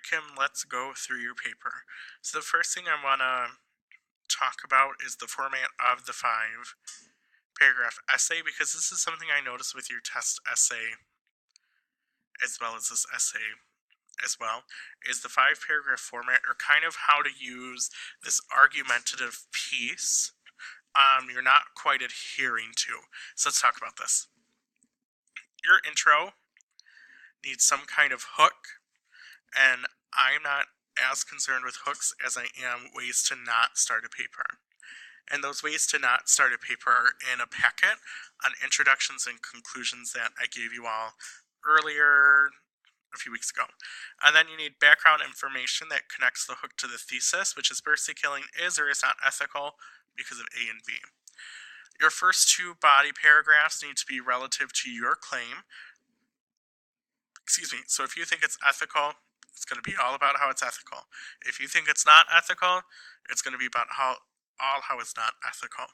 Kim, let's go through your paper. So the first thing I want to talk about is the format of the 5 paragraph essay, because this is something I noticed with your test essay as well as this essay as well, is the 5 paragraph format, or kind of how to use this argumentative piece you're not quite adhering to. So let's talk about this. Your intro needs some kind of hook, and I'm not as concerned with hooks as I am ways to not start a paper. And those ways to not start a paper are in a packet on introductions and conclusions that I gave you all earlier a few weeks ago. And then you need background information that connects the hook to the thesis, which is mercy killing is or is not ethical because of A and B. Your first 2 body paragraphs need to be relative to your claim. So if you think it's ethical, it's going to be all about how it's ethical. If you think it's not ethical, it's going to be about how it's not ethical.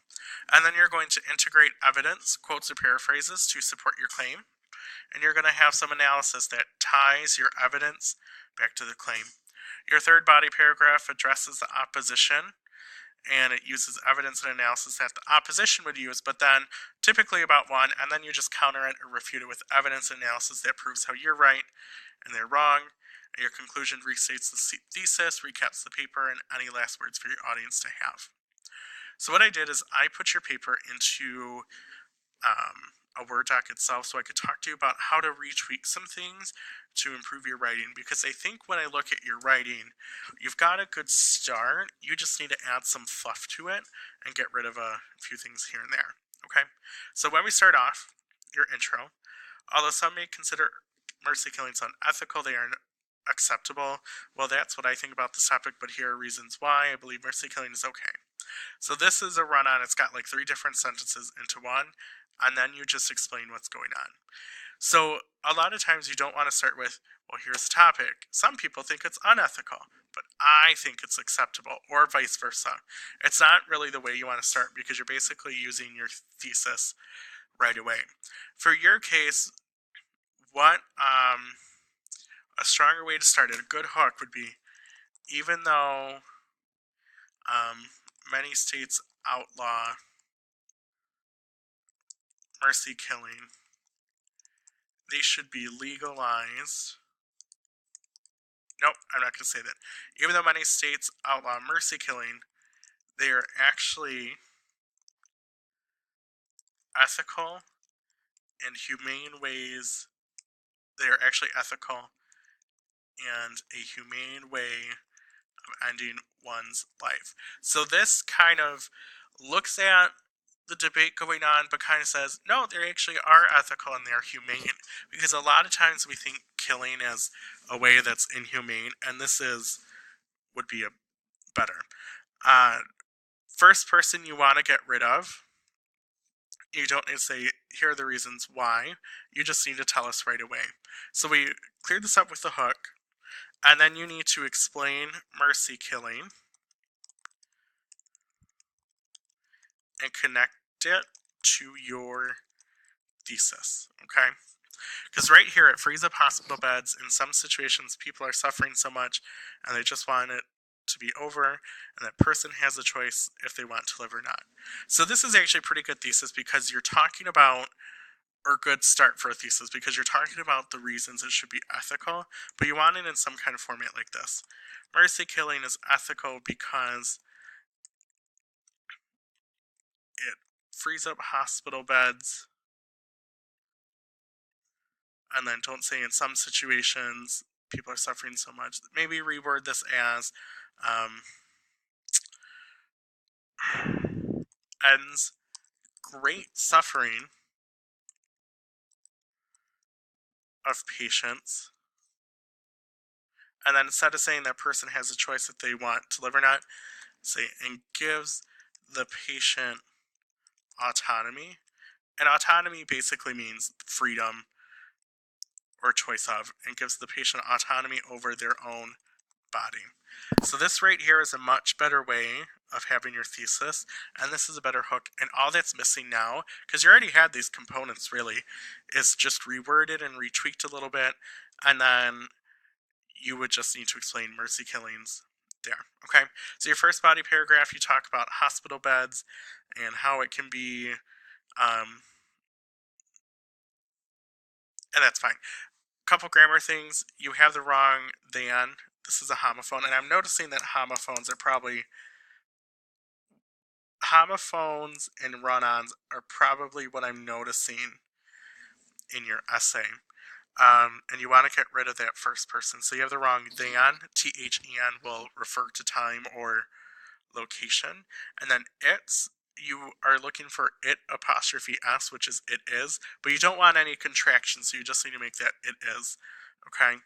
And then you're going to integrate evidence, quotes or paraphrases to support your claim. And you're going to have some analysis that ties your evidence back to the claim. Your third body paragraph addresses the opposition, and it uses evidence and analysis that the opposition would use, but then typically about 1, and then you just counter it or refute it with evidence and analysis that proves how you're right and they're wrong. And your conclusion restates the thesis, recaps the paper, and any last words for your audience to have. So what I did is I put your paper into a Word doc itself so I could talk to you about how to retweak some things to improve your writing, because I think when I look at your writing, you've got a good start. You just need to add some fluff to it and get rid of a few things here and there. Okay, so when we start off, your intro, although some may consider mercy killings unethical, they are acceptable. Well, that's what I think about this topic, but here are reasons why I believe mercy killing is okay. So this is a run-on. It's got like 3 different sentences into one, and then you just explain what's going on. So a lot of times you don't want to start with, well, here's the topic. Some people think it's unethical, but I think it's acceptable, or vice versa. It's not really the way you want to start, because you're basically using your thesis right away. For your case, what a stronger way to start it, a good hook would be, even though many states outlaw mercy killing, they should be legalized. Nope, I'm not going to say that. Even though many states outlaw mercy killing, they are actually ethical and humane ways. They are actually ethical and a humane way of ending one's life. So this kind of looks at the debate going on, but kind of says, no, they actually are ethical and they're humane. Because a lot of times we think killing is a way that's inhumane, and this would be a better. First person you want to get rid of, you don't need to say, here are the reasons why. You just need to tell us right away. So we cleared this up with the hook, and then you need to explain mercy killing and connect it to your thesis, okay? Because right here, it frees up hospital beds. In some situations, people are suffering so much, and they just want it to be over, and that person has a choice if they want to live or not. So this is actually a pretty good thesis, because you're talking about, or good start for a thesis, because you're talking about the reasons it should be ethical, but you want it in some kind of format like this. Mercy killing is ethical because it frees up hospital beds, and then don't say in some situations people are suffering so much. Maybe reword this as ends great suffering of patients. And then instead of saying that person has a choice if they want to live or not, say, and gives the patient autonomy. And autonomy basically means freedom or choice of, and gives the patient autonomy over their own body. So this right here is a much better way of having your thesis, and this is a better hook. And all that's missing now, because you already had these components really, is just reworded and retweaked a little bit, and then you would just need to explain mercy killings there. Okay, so your first body paragraph, you talk about hospital beds and how it can be, and that's fine. Couple grammar things. You have the wrong than. This is a homophone, and I'm noticing that homophones are probably homophones and run-ons are probably what I'm noticing in your essay. And you want to get rid of that first person. So you have the wrong than. THEN will refer to time or location. And then it's, you are looking for it apostrophe s, which is it is, but you don't want any contractions, so you just need to make that it is. Okay.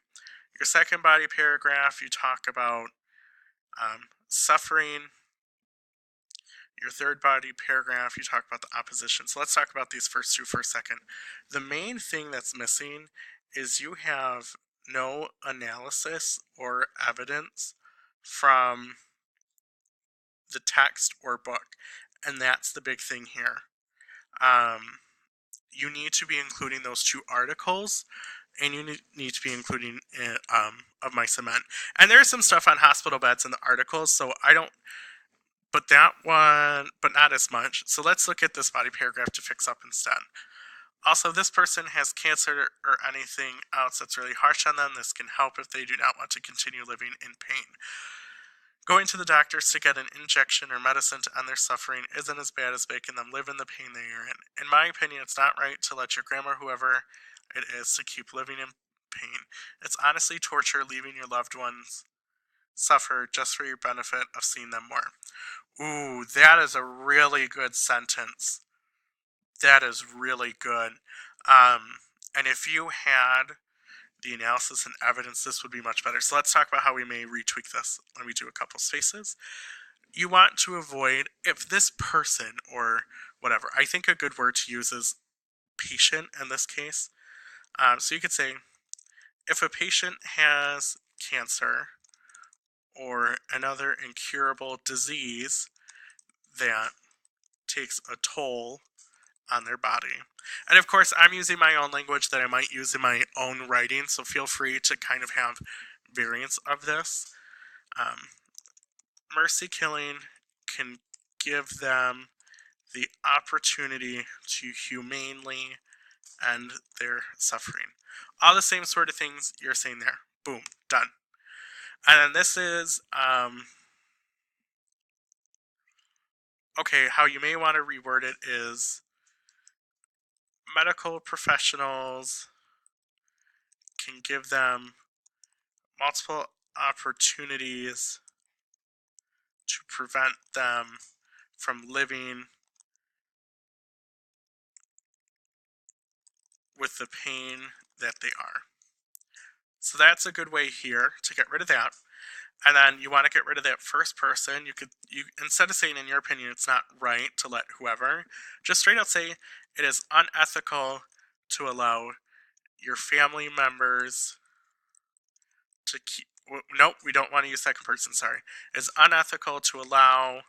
Your second body paragraph, you talk about suffering. Your third body paragraph, you talk about the opposition. So let's talk about these first two for a second. The main thing that's missing is you have no analysis or evidence from the text or book, and that's the big thing here. You need to be including those two articles, and you need to be including Of Mice and Men. And there's some stuff on hospital beds in the articles, so I don't, but that one, but not as much. So let's look at this body paragraph to fix up instead. Also, this person has cancer or anything else that's really harsh on them. This can help if they do not want to continue living in pain. Going to the doctors to get an injection or medicine to end their suffering isn't as bad as making them live in the pain they are in. In my opinion, it's not right to let your grandma, whoever it is, to keep living in pain. It's honestly torture leaving your loved ones suffer just for your benefit of seeing them more. Ooh, that is a really good sentence. That is really good. And if you had the analysis and evidence, this would be much better. So let's talk about how we may retweak this. Let me do a couple spaces. You want to avoid, if this person or whatever, I think a good word to use is patient in this case. So you could say, if a patient has cancer or another incurable disease that takes a toll on their body. And of course, I'm using my own language that I might use in my own writing, so feel free to kind of have variants of this. Mercy killing can give them the opportunity to humanely end their suffering. All the same sort of things you're saying there. Boom, done. And then this is, okay, how you may want to reword it is, medical professionals can give them multiple opportunities to prevent them from living with the pain that they are. So that's a good way here to get rid of that. And then you want to get rid of that first person. You instead of saying in your opinion it's not right to let whoever, just straight out say it is unethical to allow your family members to keep. Nope, we don't want to use second person. Sorry, it's unethical to allow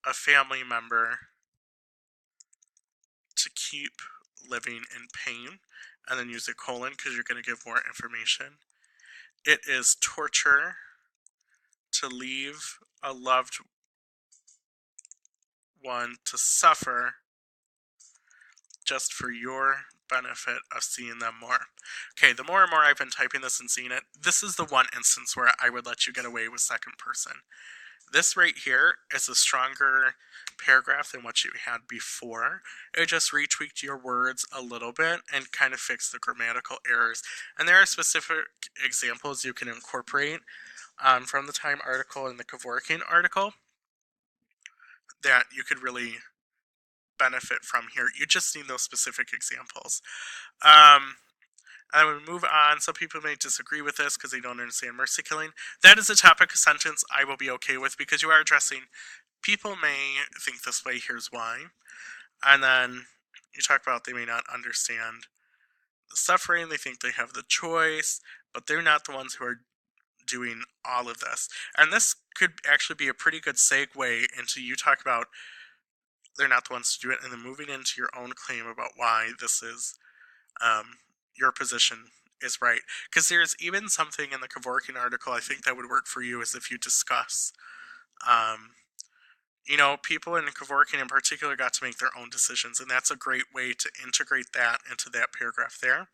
a family member to keep living in pain, and then use a colon because you're going to give more information. It is torture to leave a loved one to suffer just for your benefit of seeing them more. Okay, the more and more I've been typing this and seeing it, this is the one instance where I would let you get away with second person. This right here is a stronger paragraph than what you had before. It just retweaked your words a little bit and kind of fixed the grammatical errors. And there are specific examples you can incorporate from the Time article and the Kevorkian article that you could really benefit from here. You just need those specific examples. I would move on. Some people may disagree with this because they don't understand mercy killing. That is a topic sentence I will be okay with because you are addressing people may think this way, here's why. And then you talk about they may not understand the suffering, they think they have the choice, but they're not the ones who are doing all of this. And this could actually be a pretty good segue into you talk about they're not the ones to do it, and then moving into your own claim about why this is your position is right. Because there's even something in the Kevorkian article I think that would work for you is if you discuss, people in Kevorkian in particular got to make their own decisions, and that's a great way to integrate that into that paragraph there.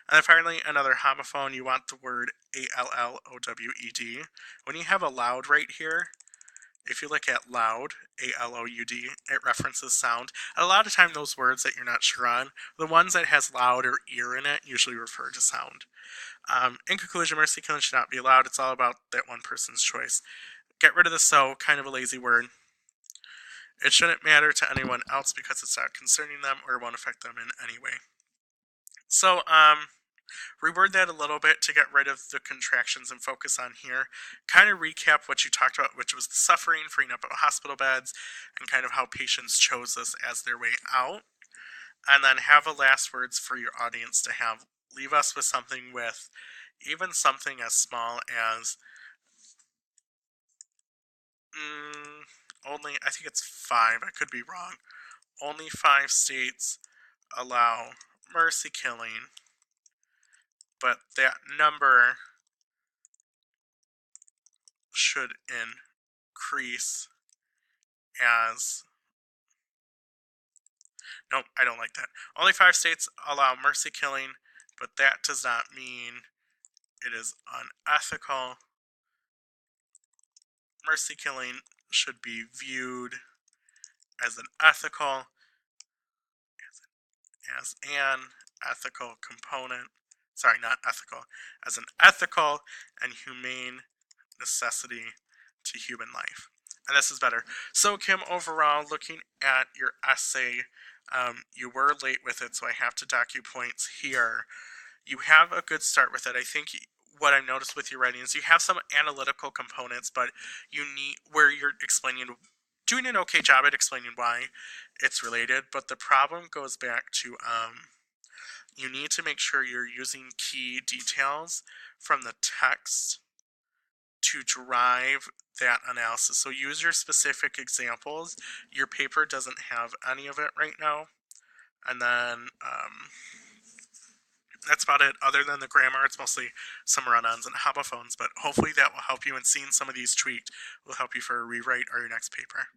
And then finally, another homophone, you want the word A-L-L-O-W-E-D. When you have allowed right here, if you look at loud, A-L-O-U-D, it references sound. And a lot of time those words that you're not sure on, the ones that has loud or ear in it usually refer to sound. In conclusion, mercy killing should not be allowed. It's all about that one person's choice. Get rid of the so, kind of a lazy word. It shouldn't matter to anyone else because it's not concerning them or won't affect them in any way. So, reword that a little bit to get rid of the contractions and focus on here. Kind of recap what you talked about, which was the suffering, freeing up hospital beds, and kind of how patients chose this as their way out. And then have a last words for your audience to have. Leave us with something with even something as small as only, I think it's 5, I could be wrong. Only 5 states allow mercy killing, but that number should increase as... Nope, I don't like that. Only 5 states allow mercy killing, but that does not mean it is unethical. Mercy killing should be viewed as an ethical, as an ethical component. Sorry, not ethical. As an ethical and humane necessity to human life. And this is better. So, Kim, overall, looking at your essay, you were late with it, so I have to dock you points here. You have a good start with it. I think what I've noticed with your writing is you have some analytical components, but you need where you're doing an okay job at explaining why it's related. But the problem goes back to you need to make sure you're using key details from the text to drive that analysis. So use your specific examples. Your paper doesn't have any of it right now. And then that's about it. Other than the grammar, it's mostly some run-ons and homophones, but hopefully that will help you, and seeing some of these tweaked will help you for a rewrite or your next paper.